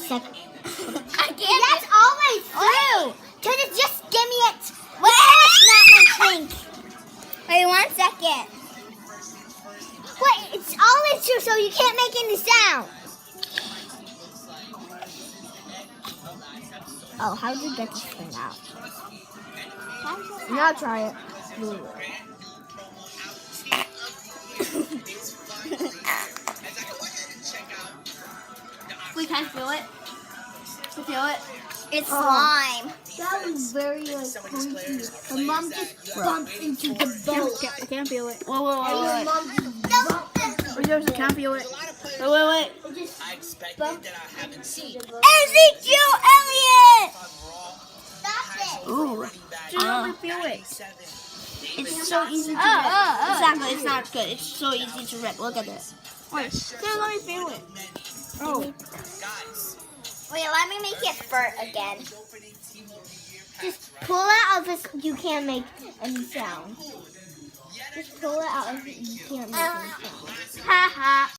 second. I can't. That's always true. Just give me it. It's not my thing. Wait 1 second. Wait, it's always true, so you can't make any sound. Oh, how did you get this thing out? Now try it. We can't feel it. You feel it? It's Oh. slime. That was very creepy. My mom just bumped into the boat. I can't feel it. Wait. Mom just bumped into I can't feel it. Wait. it. Just bumped into the boat. Ezekiel Elliott! Stop it. Ooh. Just let me feel it. It's so easy to rip. Exactly, it's not good. It's so easy to rip. Look at this. Wait, just let me feel it. Oh. Wait, let me make it furt again. Just pull it out if you can't make any sound. Just pull it out if you can't make any sound. Ha ha.